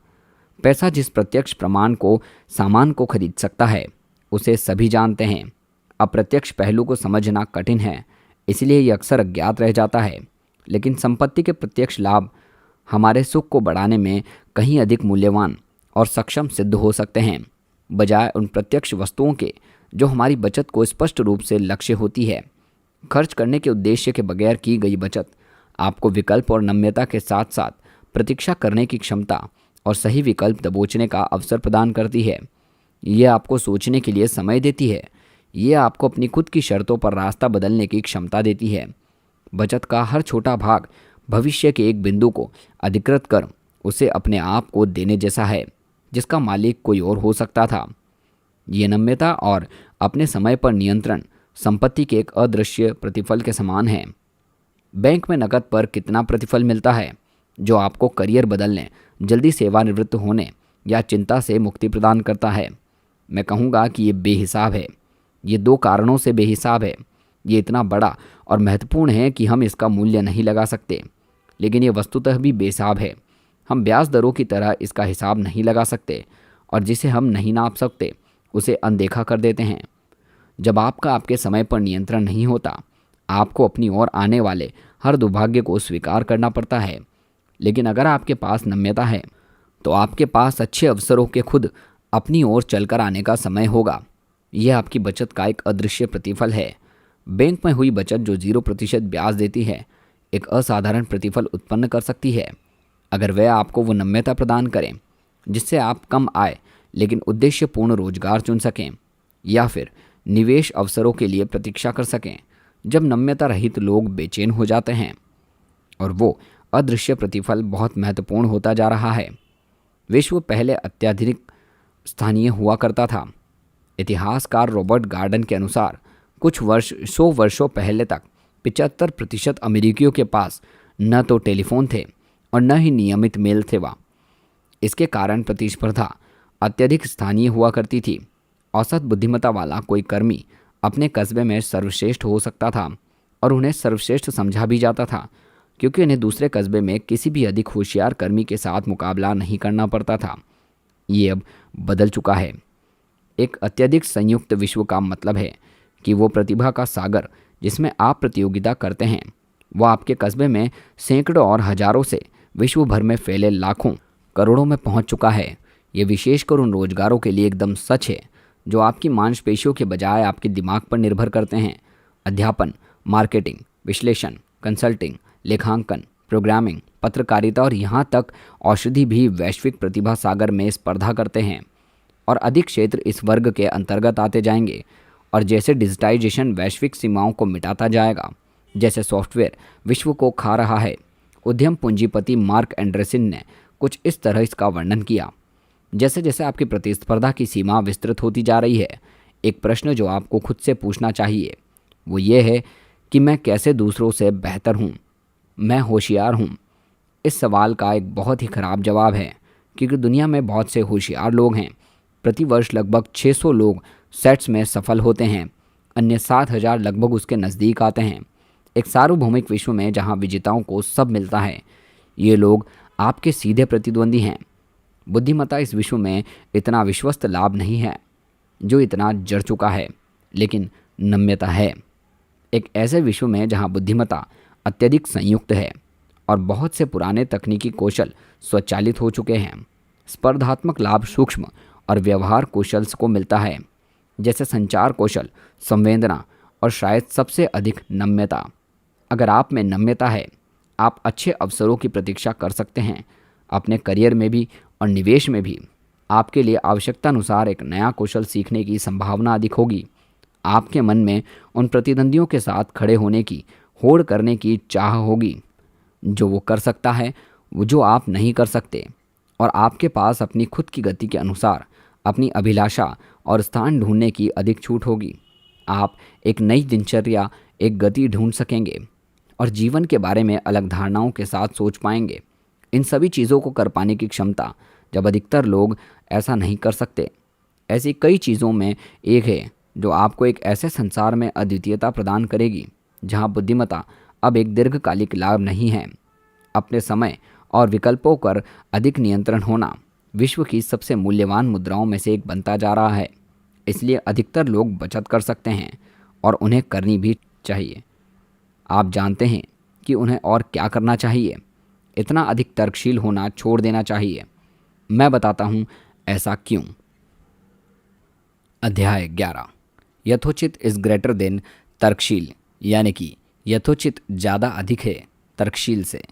पैसा जिस प्रत्यक्ष प्रमाण को सामान को खरीद सकता है, उसे सभी जानते हैं। अप्रत्यक्ष पहलू को समझना कठिन है, इसलिए यह अक्सर अज्ञात रह जाता है। लेकिन संपत्ति के प्रत्यक्ष लाभ हमारे सुख को बढ़ाने में कहीं अधिक मूल्यवान और सक्षम सिद्ध हो सकते हैं, बजाय उन प्रत्यक्ष वस्तुओं के जो हमारी बचत को स्पष्ट रूप से लक्ष्य होती है। खर्च करने के उद्देश्य के बगैर की गई बचत आपको विकल्प और नम्यता के साथ साथ प्रतीक्षा करने की क्षमता और सही विकल्प दबोचने का अवसर प्रदान करती है। ये आपको सोचने के लिए समय देती है। ये आपको अपनी खुद की शर्तों पर रास्ता बदलने की क्षमता देती है। बचत का हर छोटा भाग भविष्य के एक बिंदु को अधिकृत कर उसे अपने आप को देने जैसा है, जिसका मालिक कोई और हो सकता था। ये नम्यता और अपने समय पर नियंत्रण संपत्ति के एक अदृश्य प्रतिफल के समान है। बैंक में नकद पर कितना प्रतिफल मिलता है, जो आपको करियर बदलने, जल्दी सेवानिवृत्त होने या चिंता से मुक्ति प्रदान करता है? मैं कहूँगा कि ये बेहिसाब है। ये 2 कारणों से बेहिसाब है। ये इतना बड़ा और महत्वपूर्ण है कि हम इसका मूल्य नहीं लगा सकते, लेकिन ये वस्तुतः भी बेहिसाब है। हम ब्याज दरों की तरह इसका हिसाब नहीं लगा सकते, और जिसे हम नहीं नाप सकते उसे अनदेखा कर देते हैं। जब आपका आपके समय पर नियंत्रण नहीं होता, आपको अपनी ओर आने वाले हर दुर्भाग्य को स्वीकार करना पड़ता है। लेकिन अगर आपके पास नम्यता है, तो आपके पास अच्छे अवसरों के खुद अपनी ओर चलकर आने का समय होगा। यह आपकी बचत का एक अदृश्य प्रतिफल है। बैंक में हुई बचत जो 0% ब्याज देती है, एक असाधारण प्रतिफल उत्पन्न कर सकती है, अगर वह आपको वो नम्यता प्रदान करें जिससे आप कम आय लेकिन उद्देश्यपूर्ण रोजगार चुन सकें, या फिर निवेश अवसरों के लिए प्रतीक्षा कर सकें। जब नम्यता रहित लोग बेचैन हो जाते हैं, और वो अदृश्य प्रतिफल बहुत महत्वपूर्ण होता जा रहा है। विश्व पहले अत्याधिक स्थानीय हुआ करता था। इतिहासकार रॉबर्ट गार्डन के अनुसार कुछ 100 वर्षों पहले तक 75% अमेरिकियों के पास न तो टेलीफोन थे और न ही नियमित मेल सेवा। इसके कारण प्रतिस्पर्धा अत्यधिक स्थानीय हुआ करती थी। औसत बुद्धिमत्ता वाला कोई कर्मी अपने कस्बे में सर्वश्रेष्ठ हो सकता था, और उन्हें सर्वश्रेष्ठ समझा भी जाता था, क्योंकि उन्हें दूसरे कस्बे में किसी भी अधिक होशियार कर्मी के साथ मुकाबला नहीं करना पड़ता था। ये अब बदल चुका है। एक अत्यधिक संयुक्त विश्व का मतलब है कि वो प्रतिभा का सागर जिसमें आप प्रतियोगिता करते हैं, वो आपके कस्बे में सैकड़ों और हजारों से विश्व भर में फैले लाखों करोड़ों में पहुंच चुका है। ये विशेषकर उन रोजगारों के लिए एकदम सच है जो आपकी मांसपेशियों के बजाय आपके दिमाग पर निर्भर करते हैं। अध्यापन, मार्केटिंग, विश्लेषण, कंसल्टिंग, लेखांकन, प्रोग्रामिंग, पत्रकारिता और यहाँ तक औषधि भी वैश्विक प्रतिभा सागर में स्पर्धा करते हैं, और अधिक क्षेत्र इस वर्ग के अंतर्गत आते जाएंगे। और जैसे डिजिटाइजेशन वैश्विक सीमाओं को मिटाता जाएगा, जैसे सॉफ्टवेयर विश्व को खा रहा है। उद्यम पूंजीपति मार्क एंडरसन ने कुछ इस तरह इसका वर्णन किया। जैसे जैसे आपकी प्रतिस्पर्धा की सीमा विस्तृत होती जा रही है, एक प्रश्न जो आपको खुद से पूछना चाहिए वो ये है कि मैं कैसे दूसरों से बेहतर हूँ, मैं होशियार हूँ। इस सवाल का एक बहुत ही खराब जवाब है, क्योंकि दुनिया में बहुत से होशियार लोग हैं। प्रतिवर्ष लगभग 600 लोग सेट्स में सफल होते हैं, अन्य 7,000 लगभग उसके नज़दीक आते हैं। एक सार्वभौमिक विश्व में जहाँ विजेताओं को सब मिलता है, ये लोग आपके सीधे प्रतिद्वंदी हैं। बुद्धिमत्ता इस विश्व में इतना विश्वस्त लाभ नहीं है जो इतना जड़ चुका है, लेकिन नम्यता है। एक ऐसे विश्व में जहाँ बुद्धिमत्ता अत्यधिक संयुक्त है और बहुत से पुराने तकनीकी कौशल स्वचालित हो चुके हैं, स्पर्धात्मक लाभ सूक्ष्म और व्यवहार कौशल को मिलता है, जैसे संचार कौशल, संवेदना और शायद सबसे अधिक नम्यता। अगर आप में नम्यता है, आप अच्छे अवसरों की प्रतीक्षा कर सकते हैं, अपने करियर में भी और निवेश में भी। आपके लिए आवश्यकता अनुसार एक नया कौशल सीखने की संभावना अधिक होगी। आपके मन में उन प्रतिद्वंदियों के साथ खड़े होने की, होड़ करने की चाह होगी जो वो कर सकता है, वो जो आप नहीं कर सकते। और आपके पास अपनी खुद की गति के अनुसार अपनी अभिलाषा और स्थान ढूंढने की अधिक छूट होगी। आप एक नई दिनचर्या, एक गति ढूंढ सकेंगे और जीवन के बारे में अलग धारणाओं के साथ सोच पाएंगे। इन सभी चीज़ों को कर पाने की क्षमता, जब अधिकतर लोग ऐसा नहीं कर सकते। ऐसी कई चीज़ों में एक है जो आपको एक ऐसे संसार में अद्वितीयता प्रदान करेगी जहां बुद्धिमत्ता अब एक दीर्घकालिक लाभ नहीं है। अपने समय और विकल्पों पर अधिक नियंत्रण होना विश्व की सबसे मूल्यवान मुद्राओं में से एक बनता जा रहा है। इसलिए अधिकतर लोग बचत कर सकते हैं और उन्हें करनी भी चाहिए। आप जानते हैं कि उन्हें और क्या करना चाहिए। इतना अधिक तर्कशील होना छोड़ देना चाहिए। मैं बताता हूँ ऐसा क्यों। अध्याय 11। यथोचित इज ग्रेटर देन तर्कशील, यानी कि यथोचित ज़्यादा अधिक है तर्कशील से।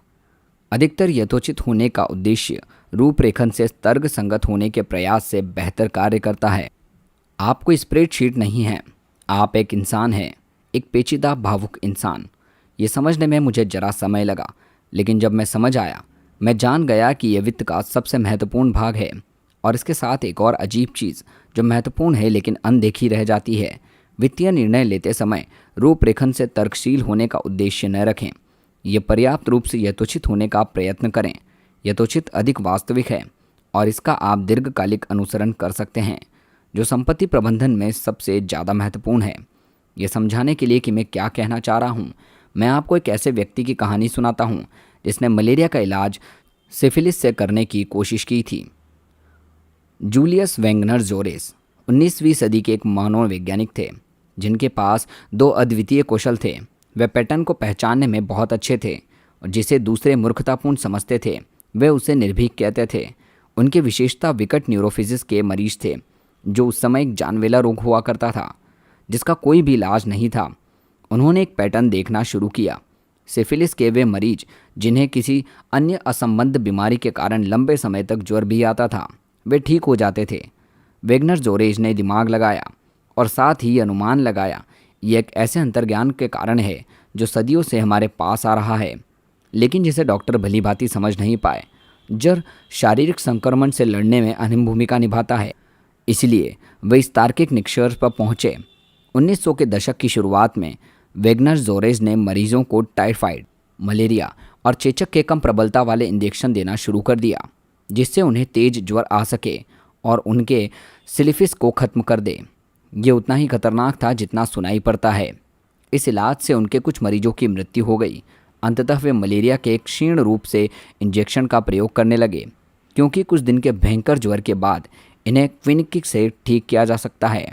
अधिकतर यथोचित होने का उद्देश्य रूपरेखन से तर्क संगत होने के प्रयास से बेहतर कार्य करता है। आप कोई स्प्रेडशीट नहीं है, आप एक इंसान हैं, एक पेचीदा भावुक इंसान। ये समझने में मुझे जरा समय लगा, लेकिन जब मैं समझ आया, मैं जान गया कि यह वित्त का सबसे महत्वपूर्ण भाग है। और इसके साथ एक और अजीब चीज़ जो महत्वपूर्ण है लेकिन अनदेखी रह जाती है। वित्तीय निर्णय लेते समय रूपरेखन से तर्कशील होने का उद्देश्य न रखें। यह पर्याप्त रूप से यथोचित होने का प्रयत्न करें। यथोचित अधिक वास्तविक है और इसका आप दीर्घकालिक अनुसरण कर सकते हैं, जो संपत्ति प्रबंधन में सबसे ज़्यादा महत्वपूर्ण है। यह समझाने के लिए कि मैं क्या कहना चाह रहा हूँ, मैं आपको एक ऐसे व्यक्ति की कहानी सुनाता हूँ जिसने मलेरिया का इलाज सिफिलिस से करने की कोशिश की थी। जूलियस वेंगनर जोरेस 19वीं सदी के एक मनोवैज्ञानिक थे जिनके पास 2 अद्वितीय कौशल थे। वे पैटर्न को पहचानने में बहुत अच्छे थे और जिसे दूसरे मूर्खतापूर्ण समझते थे वे उसे निर्भीक कहते थे। उनकी विशेषता विकट न्यूरोफिजिस के मरीज थे, जो उस समय एक जानलेवा रोग हुआ करता था जिसका कोई भी इलाज नहीं था। उन्होंने एक पैटर्न देखना शुरू किया। सिफिलिस के वे मरीज जिन्हें किसी अन्य असंबद्ध बीमारी के कारण लंबे समय तक ज्वर भी आता था, वे ठीक हो जाते थे। वेगनर जोरेज ने दिमाग लगाया और साथ ही अनुमान लगाया, ये एक ऐसे अंतर्ज्ञान के कारण है जो सदियों से हमारे पास आ रहा है, लेकिन जिसे डॉक्टर भली भांति समझ नहीं पाए। ज्वर शारीरिक संक्रमण से लड़ने में अहम भूमिका निभाता है। इसलिए वे इस तार्किक निष्कर्ष पर पहुँचे। 1900 के दशक की शुरुआत में वेगनर जोरेज ने मरीजों को टाइफाइड, मलेरिया और चेचक के कम प्रबलता वाले इंजेक्शन देना शुरू कर दिया, जिससे उन्हें तेज ज्वर आ सके और उनके सिफिलिस को खत्म कर दे। ये उतना ही खतरनाक था जितना सुनाई पड़ता है। इस इलाज से उनके कुछ मरीजों की मृत्यु हो गई। अंततः वे मलेरिया के एक क्षीण रूप से इंजेक्शन का प्रयोग करने लगे, क्योंकि कुछ दिन के भयंकर ज्वर के बाद इन्हें क्लिनिक से ठीक किया जा सकता है।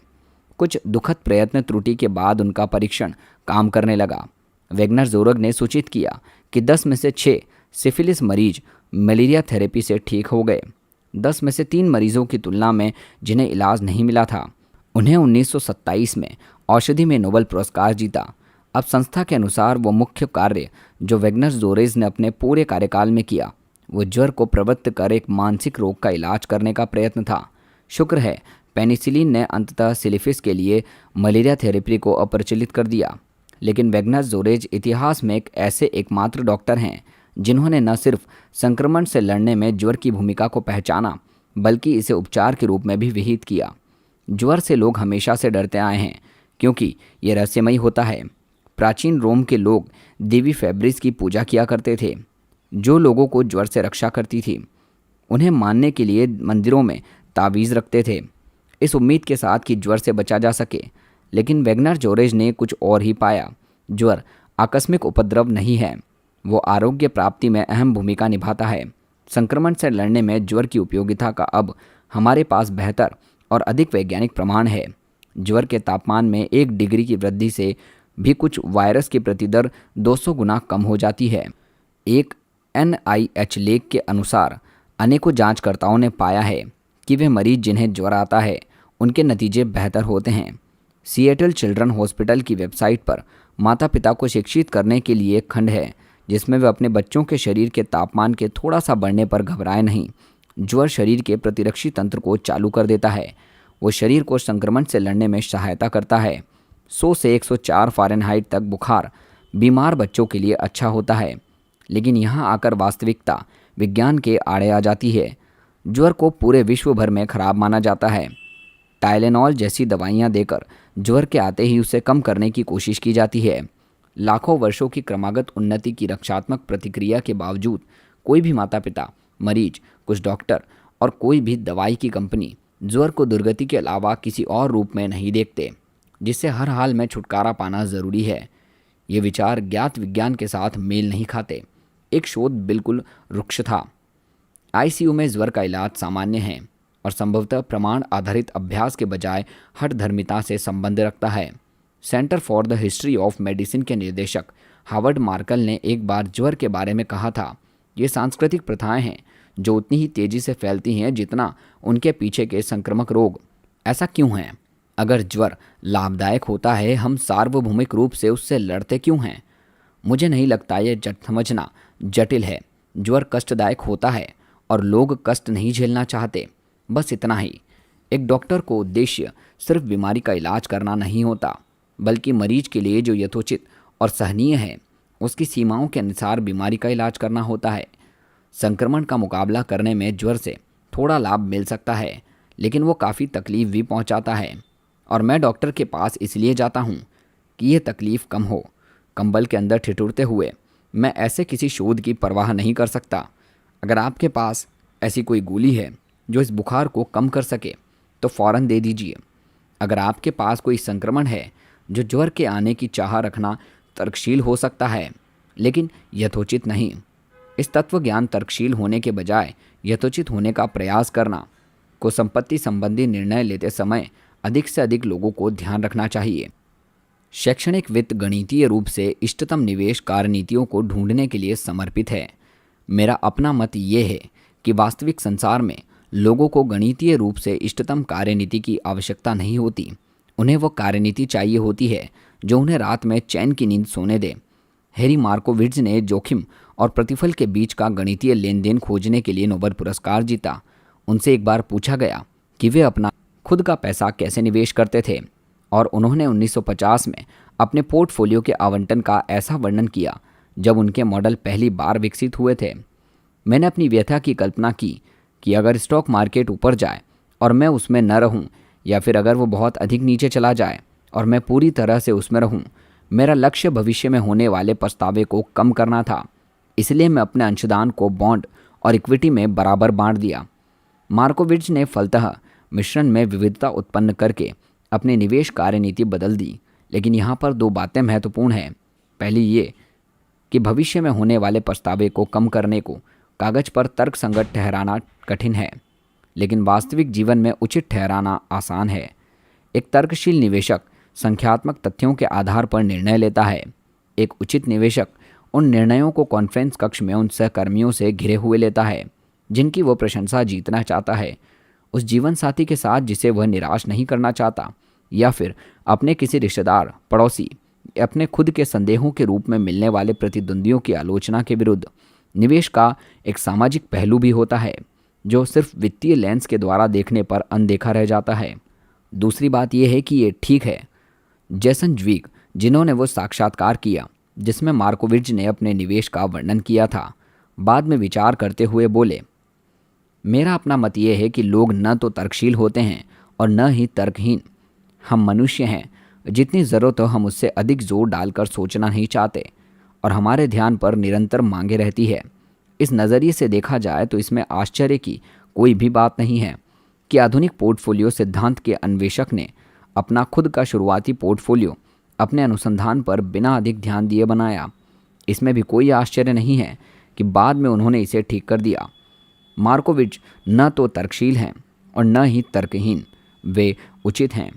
कुछ दुखद प्रयत्न त्रुटि के बाद उनका परीक्षण काम करने लगा। वेगनर जोरेज ने सूचित किया कि 10 में से 6 सिफिलिस मरीज मलेरिया थेरेपी से ठीक हो गए। 10 में से 3 मरीजों की तुलना में जिन्हें इलाज नहीं मिला था, उन्हें 1927 में औषधि में नोबेल पुरस्कार जीता। अब संस्था के अनुसार वो मुख्य कार्य जो वेगनर जोरेज ने अपने पूरे कार्यकाल में किया, वो ज्वर को प्रवृत्त कर एक मानसिक रोग का इलाज करने का प्रयत्न था। शुक्र है पेनिसिलिन ने अंततः सिफिलिस के लिए मलेरिया थेरेपी को अप्रचलित कर दिया। लेकिन वैगनर जोरेज इतिहास में एक ऐसे एकमात्र डॉक्टर हैं जिन्होंने न सिर्फ संक्रमण से लड़ने में ज्वर की भूमिका को पहचाना, बल्कि इसे उपचार के रूप में भी विहित किया। ज्वर से लोग हमेशा से डरते आए हैं क्योंकि ये रहस्यमयी होता है। प्राचीन रोम के लोग देवी फेब्रिस की पूजा किया करते थे, जो लोगों को ज्वर से रक्षा करती थी। उन्हें मानने के लिए मंदिरों में तावीज़ रखते थे, इस उम्मीद के साथ कि ज्वर से बचा जा सके। लेकिन वैगनर जोरेज ने कुछ और ही पाया। ज्वर आकस्मिक उपद्रव नहीं है, वो आरोग्य प्राप्ति में अहम भूमिका निभाता है। संक्रमण से लड़ने में ज्वर की उपयोगिता का अब हमारे पास बेहतर और अधिक वैज्ञानिक प्रमाण है। ज्वर के तापमान में 1 डिग्री की वृद्धि से भी कुछ वायरस की प्रतिदर 200 गुना कम हो जाती है। एक NIH लेख के अनुसार अनेकों जांचकर्ताओं ने पाया है कि वे मरीज जिन्हें ज्वर आता है उनके नतीजे बेहतर होते हैं। सिएटल चिल्ड्रन हॉस्पिटल की वेबसाइट पर माता पिता को शिक्षित करने के लिए एक खंड है जिसमें वे अपने बच्चों के शरीर के तापमान के थोड़ा सा बढ़ने पर घबराएं नहीं। ज्वर शरीर के प्रतिरक्षी तंत्र को चालू कर देता है। वो शरीर को संक्रमण से लड़ने में सहायता करता है। 100 से 104 फ़ारेनहाइट तक बुखार बीमार बच्चों के लिए अच्छा होता है। लेकिन यहाँ आकर वास्तविकता विज्ञान के आड़े आ जाती है। ज्वर को पूरे विश्व भर में खराब माना जाता है। टाइलेनॉल जैसी दवाइयाँ देकर ज्वर के आते ही उसे कम करने की कोशिश की जाती है। लाखों वर्षों की क्रमागत उन्नति की रक्षात्मक प्रतिक्रिया के बावजूद कोई भी माता पिता, मरीज, कुछ डॉक्टर और कोई भी दवाई की कंपनी ज्वर को दुर्गति के अलावा किसी और रूप में नहीं देखते, जिससे हर हाल में छुटकारा पाना ज़रूरी है। ये विचार ज्ञात विज्ञान के साथ मेल नहीं खाते। एक शोध बिल्कुल रुक्ष था। ICU में ज्वर का इलाज सामान्य है और संभवतः प्रमाण आधारित अभ्यास के बजाय हठधर्मिता से संबंध रखता है। Centre for the history of medicine के निदेशक हावर्ड मार्कल ने एक बार ज्वर के बारे में कहा था, ये सांस्कृतिक प्रथाएं हैं जो उतनी ही तेज़ी से फैलती हैं जितना उनके पीछे के संक्रामक रोग। ऐसा क्यों है? अगर ज्वर लाभदायक होता है, हम सार्वभौमिक रूप से उससे लड़ते क्यों हैं? मुझे नहीं लगता ये समझना जटिल है। ज्वर कष्टदायक होता है और लोग कष्ट नहीं झेलना चाहते, बस इतना ही। एक डॉक्टर को उद्देश्य सिर्फ बीमारी का इलाज करना नहीं होता, बल्कि मरीज के लिए जो यथोचित और सहनीय है उसकी सीमाओं के अनुसार बीमारी का इलाज करना होता है। संक्रमण का मुकाबला करने में ज्वर से थोड़ा लाभ मिल सकता है, लेकिन वो काफ़ी तकलीफ भी पहुंचाता है। और मैं डॉक्टर के पास इसलिए जाता हूं कि यह तकलीफ़ कम हो। कंबल के अंदर ठिठुरते हुए मैं ऐसे किसी शोध की परवाह नहीं कर सकता। अगर आपके पास ऐसी कोई गोली है जो इस बुखार को कम कर सके तो फ़ौरन दे दीजिए। अगर आपके पास कोई संक्रमण है जो ज्वर के आने की चाह रखना तर्कशील हो सकता है, लेकिन यथोचित नहीं। इस तत्व ज्ञान तर्कशील होने के बजाय यथोचित होने का प्रयास करना को संपत्ति संबंधी निर्णय लेते समय अधिक से अधिक लोगों को ध्यान रखना चाहिए। शैक्षणिक वित्त गणितीय रूप से इष्टतम निवेश कार्यनीतियों को ढूंढने के लिए समर्पित है। मेरा अपना मत ये है कि वास्तविक संसार में लोगों को गणितीय रूप से इष्टतम कार्यनीति की आवश्यकता नहीं होती। उन्हें वो कार्यनीति चाहिए होती है जो उन्हें रात में चैन की नींद सोने दे। हैरी मार्कोविट्ज ने जोखिम और प्रतिफल के बीच का गणितीय लेन देन खोजने के लिए नोबेल पुरस्कार जीता। उनसे एक बार पूछा गया कि वे अपना खुद का पैसा कैसे निवेश करते थे और उन्होंने 1950 में अपने पोर्टफोलियो के आवंटन का ऐसा वर्णन किया जब उनके मॉडल पहली बार विकसित हुए थे। मैंने अपनी व्यथा की कल्पना की कि अगर स्टॉक मार्केट ऊपर जाए और मैं उसमें न रहूं, या फिर अगर वो बहुत अधिक नीचे चला जाए और मैं पूरी तरह से उसमें रहूं। मेरा लक्ष्य भविष्य में होने वाले पछतावे को कम करना था, इसलिए मैं अपने अंशदान को बॉन्ड और इक्विटी में बराबर बांट दिया। मार्कोविट्ज ने फलतः मिश्रण में विविधता उत्पन्न करके अपनी निवेश कार्यनीति बदल दी। लेकिन यहाँ पर 2 बातें महत्वपूर्ण हैं। पहली ये कि भविष्य में होने वाले पछतावे को कम करने को कागज पर तर्कसंगत ठहराना कठिन है, लेकिन वास्तविक जीवन में उचित ठहराना आसान है। एक तर्कशील निवेशक संख्यात्मक तथ्यों के आधार पर निर्णय लेता है। एक उचित निवेशक उन निर्णयों को कॉन्फ्रेंस कक्ष में उन सहकर्मियों से घिरे हुए लेता है जिनकी वो प्रशंसा जीतना चाहता है, उस जीवन साथी के साथ जिसे वह निराश नहीं करना चाहता, या फिर अपने किसी रिश्तेदार, पड़ोसी, अपने खुद के संदेहों के रूप में मिलने वाले प्रतिद्वंदियों की आलोचना के विरुद्ध। निवेश का एक सामाजिक पहलू भी होता है जो सिर्फ वित्तीय लेंस के द्वारा देखने पर अनदेखा रह जाता है। दूसरी बात यह है कि ये ठीक है, जेसन ज्विग, जिन्होंने वो साक्षात्कार किया जिसमें मार्कोविच ने अपने निवेश का वर्णन किया था, बाद में विचार करते हुए बोले, मेरा अपना मत ये है कि लोग न तो तर्कशील होते हैं और न ही तर्कहीन। हम मनुष्य हैं, जितनी ज़रूरत हो हम उससे अधिक जोर डालकर सोचना नहीं चाहते और हमारे ध्यान पर निरंतर मांगे रहती है। इस नज़रिए से देखा जाए तो इसमें आश्चर्य की कोई भी बात नहीं है कि आधुनिक पोर्टफोलियो सिद्धांत के अन्वेषक ने अपना खुद का शुरुआती पोर्टफोलियो अपने अनुसंधान पर बिना अधिक ध्यान दिए बनाया। इसमें भी कोई आश्चर्य नहीं है कि बाद में उन्होंने इसे ठीक कर दिया। मार्कोविच न तो तर्कशील हैं और न ही तर्कहीन, वे उचित हैं।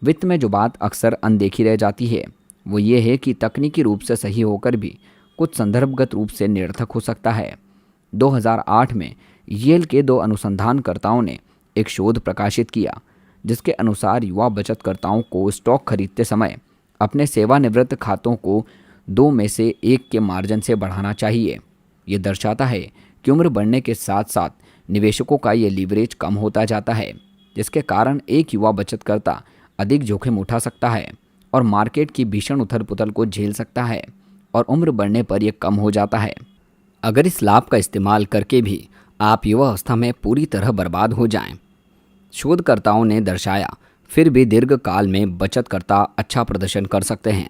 वित्त में जो बात अक्सर अनदेखी रह जाती है वो ये है कि तकनीकी रूप से सही होकर भी कुछ संदर्भगत रूप से निरर्थक हो सकता है। 2008 में येल के 2 अनुसंधानकर्ताओं ने एक शोध प्रकाशित किया जिसके अनुसार युवा बचतकर्ताओं को स्टॉक खरीदते समय अपने सेवानिवृत्त खातों को 2 में से 1 के मार्जिन से बढ़ाना चाहिए। ये दर्शाता है कि उम्र बढ़ने के साथ साथ निवेशकों का ये लीवरेज कम होता जाता है, जिसके कारण एक युवा बचतकर्ता अधिक जोखिम उठा सकता है और मार्केट की भीषण उथल पुथल को झेल सकता है और उम्र बढ़ने पर यह कम हो जाता है। अगर इस लाभ का इस्तेमाल करके भी आप युवा अवस्था में पूरी तरह बर्बाद हो जाएं, शोधकर्ताओं ने दर्शाया, फिर भी दीर्घकाल में बचतकर्ता अच्छा प्रदर्शन कर सकते हैं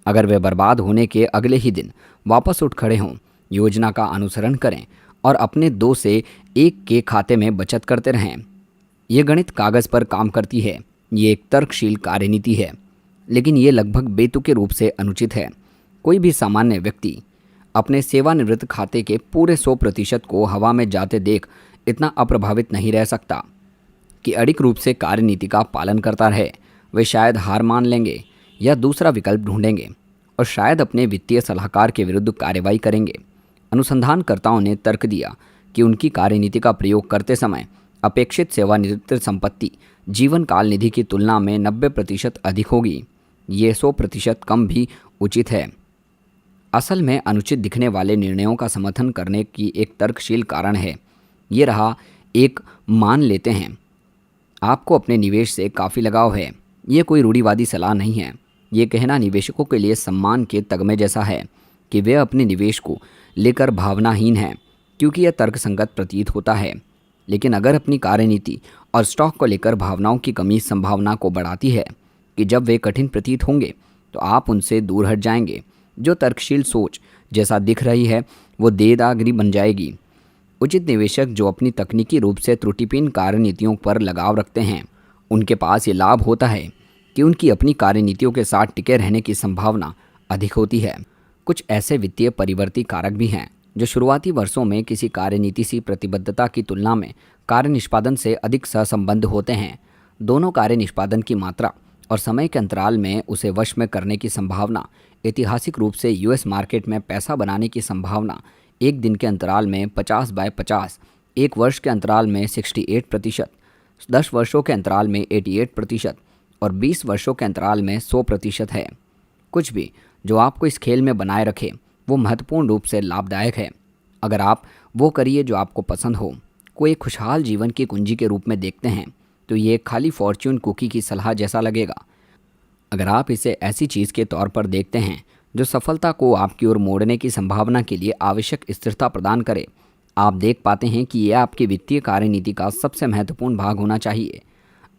अगर वे बर्बाद होने के अगले ही दिन वापस उठ खड़े हों, योजना का अनुसरण करें और अपने 2 से 1 के खाते में बचत करते रहें। ये गणित कागज़ पर काम करती है, ये एक तर्कशील कार्यनीति है, लेकिन ये लगभग बेतुके रूप से अनुचित है। कोई भी सामान्य व्यक्ति अपने सेवानिवृत्त खाते के पूरे 100% को हवा में जाते देख इतना अप्रभावित नहीं रह सकता कि अडिग रूप से कार्यनीति का पालन करता रहे। वे शायद हार मान लेंगे या दूसरा विकल्प ढूंढेंगे और शायद अपने वित्तीय सलाहकार के विरुद्ध कार्रवाई करेंगे। अनुसंधानकर्ताओं ने तर्क दिया कि उनकी कार्यनीति का प्रयोग करते समय अपेक्षित सेवानिवृत्त संपत्ति जीवन काल निधि की तुलना में 90% अधिक होगी। ये 100% कम भी उचित है। असल में अनुचित दिखने वाले निर्णयों का समर्थन करने की एक तर्कशील कारण है। ये रहा, एक मान लेते हैं आपको अपने निवेश से काफ़ी लगाव है। ये कोई रूढ़िवादी सलाह नहीं है। ये कहना निवेशकों के लिए सम्मान के तगमे जैसा है कि वे अपने निवेश को लेकर भावनाहीन हैं, क्योंकि यह तर्कसंगत प्रतीत होता है। लेकिन अगर अपनी कार्यनीति और स्टॉक को लेकर भावनाओं की कमी संभावना को बढ़ाती है कि जब वे कठिन प्रतीत होंगे तो आप उनसे दूर हट जाएंगे। जो तर्कशील सोच जैसा दिख रही है वो देदागरी बन जाएगी। उचित निवेशक जो अपनी तकनीकी रूप से त्रुटिपूर्ण कार्यनीतियों पर लगाव रखते हैं, उनके पास ये लाभ होता है कि उनकी अपनी कार्यनीतियों के साथ टिके रहने की संभावना अधिक होती है। कुछ ऐसे वित्तीय परिवर्ती कारक भी हैं जो शुरुआती वर्षों में किसी कार्यनीति सी प्रतिबद्धता की तुलना में कार्य निष्पादन से अधिक सहसंबद्ध होते हैं। दोनों कार्य निष्पादन की मात्रा और समय के अंतराल में उसे वश में करने की संभावना, ऐतिहासिक रूप से यूएस मार्केट में पैसा बनाने की संभावना 1 दिन के अंतराल में 50/50, 1 वर्ष के अंतराल में 68%, 10 वर्षों के अंतराल में 88% और 20 वर्षों के अंतराल में 100% है। कुछ भी जो आपको इस खेल में बनाए रखे वो महत्वपूर्ण रूप से लाभदायक है। अगर आप वो करिए जो आपको पसंद हो, को एक खुशहाल जीवन की कुंजी के रूप में देखते हैं, तो ये खाली फॉर्च्यून कुकी की सलाह जैसा लगेगा। अगर आप इसे ऐसी चीज़ के तौर पर देखते हैं जो सफलता को आपकी ओर मोड़ने की संभावना के लिए आवश्यक स्थिरता प्रदान करे, आप देख पाते हैं कि यह आपकी वित्तीय कार्यनीति का सबसे महत्वपूर्ण भाग होना चाहिए।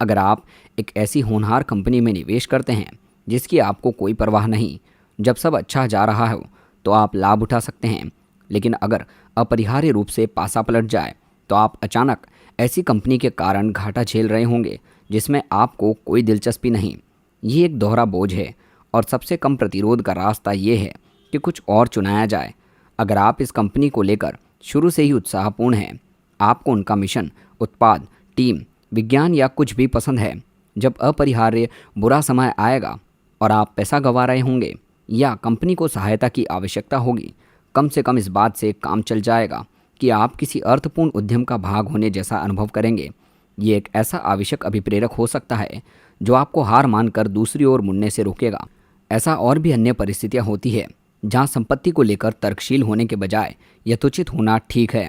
अगर आप एक ऐसी होनहार कंपनी में निवेश करते हैं जिसकी आपको कोई परवाह नहीं, जब सब अच्छा जा रहा हो तो आप लाभ उठा सकते हैं, लेकिन अगर अपरिहार्य रूप से पासा पलट जाए तो आप अचानक ऐसी कंपनी के कारण घाटा झेल रहे होंगे जिसमें आपको कोई दिलचस्पी नहीं। ये एक दोहरा बोझ है और सबसे कम प्रतिरोध का रास्ता ये है कि कुछ और चुनाया जाए। अगर आप इस कंपनी को लेकर शुरू से ही उत्साहपूर्ण हैं, आपको उनका मिशन, उत्पाद, टीम, विज्ञान या कुछ भी पसंद है, जब अपरिहार्य बुरा समय आएगा और आप पैसा गंवा रहे होंगे या कंपनी को सहायता की आवश्यकता होगी, कम से कम इस बात से काम चल जाएगा कि आप किसी अर्थपूर्ण उद्यम का भाग होने जैसा अनुभव करेंगे। ये एक ऐसा आवश्यक अभिप्रेरक हो सकता है जो आपको हार मानकर दूसरी ओर मुड़ने से रोकेगा। ऐसा और भी अन्य परिस्थितियां होती है जहां संपत्ति को लेकर तर्कशील होने के बजाय यथोचित होना ठीक है।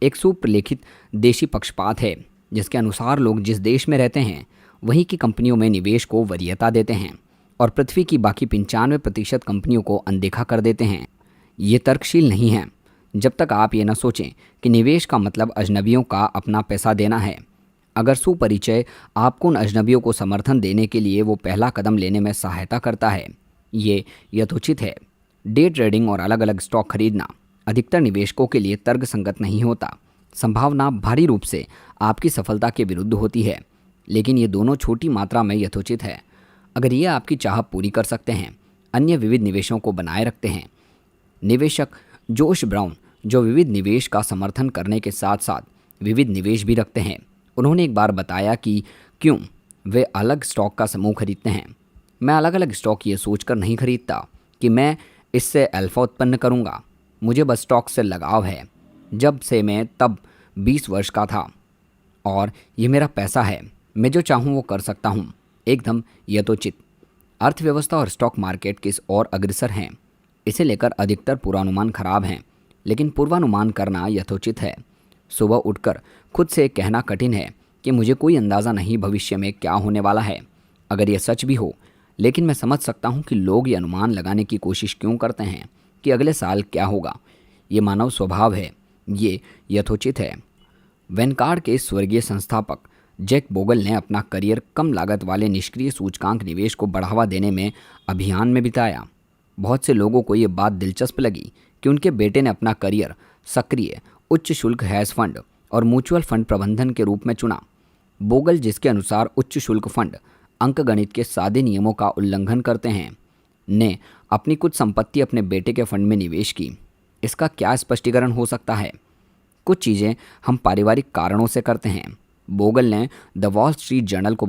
एक सुप्रलेखित देशी पक्षपात है जिसके अनुसार लोग जिस देश में रहते हैं वहीं की कंपनियों में निवेश को वरीयता देते हैं और पृथ्वी की बाकी 95% कंपनियों को अनदेखा कर देते हैं। ये तर्कशील नहीं है जब तक आप ये न सोचें कि निवेश का मतलब अजनबियों का अपना पैसा देना है। अगर सुपरिचय आपको उन अजनबियों को समर्थन देने के लिए वो पहला कदम लेने में सहायता करता है, ये यथोचित है। डे ट्रेडिंग और अलग अलग स्टॉक खरीदना अधिकतर निवेशकों के लिए तर्कसंगत नहीं होता। संभावना भारी रूप से आपकी सफलता के विरुद्ध होती है, लेकिन ये दोनों छोटी मात्रा में यथोचित है। अगर ये आपकी चाह पूरी कर सकते हैं, अन्य विविध निवेशों को बनाए रखते हैं। निवेशक जोश ब्राउन, जो विविध निवेश का समर्थन करने के साथ साथ विविध निवेश भी रखते हैं, उन्होंने एक बार बताया कि क्यों वे अलग स्टॉक का समूह खरीदते हैं। मैं अलग अलग स्टॉक ये सोचकर नहीं खरीदता कि मैं इससे अल्फा उत्पन्न करूंगा। मुझे बस स्टॉक से लगाव है। जब से मैं तब 20 वर्ष का था और ये मेरा पैसा है। मैं जो चाहूँ वो कर सकता हूँ। एकदम यथोचित। अर्थव्यवस्था और स्टॉक मार्केट किस ओर अग्रसर हैं, इसे लेकर अधिकतर पूर्वानुमान खराब हैं, लेकिन पूर्वानुमान करना यथोचित है। सुबह उठकर खुद से कहना कठिन है कि मुझे कोई अंदाज़ा नहीं भविष्य में क्या होने वाला है। अगर यह सच भी हो, लेकिन मैं समझ सकता हूँ कि लोग ये अनुमान लगाने की कोशिश क्यों करते हैं कि अगले साल क्या होगा। ये मानव स्वभाव है, ये यथोचित है। वैनकार्ड के स्वर्गीय संस्थापक जैक बोगल ने अपना करियर कम लागत वाले निष्क्रिय सूचकांक निवेश को बढ़ावा देने में अभियान में बिताया। बहुत से लोगों को ये बात दिलचस्प लगी कि उनके बेटे ने अपना करियर सक्रिय उच्च शुल्क हैज फंड और म्यूचुअल फंड प्रबंधन के रूप में चुना। बोगल, जिसके अनुसार उच्च शुल्क फंड अंकगणित के सादे नियमों का उल्लंघन करते हैं, ने अपनी कुछ संपत्ति अपने बेटे के फंड में निवेश की। इसका क्या स्पष्टीकरण हो सकता है? कुछ चीज़ें हम पारिवारिक कारणों से करते हैं। बोगल ने द वॉल स्ट्रीट जर्नल को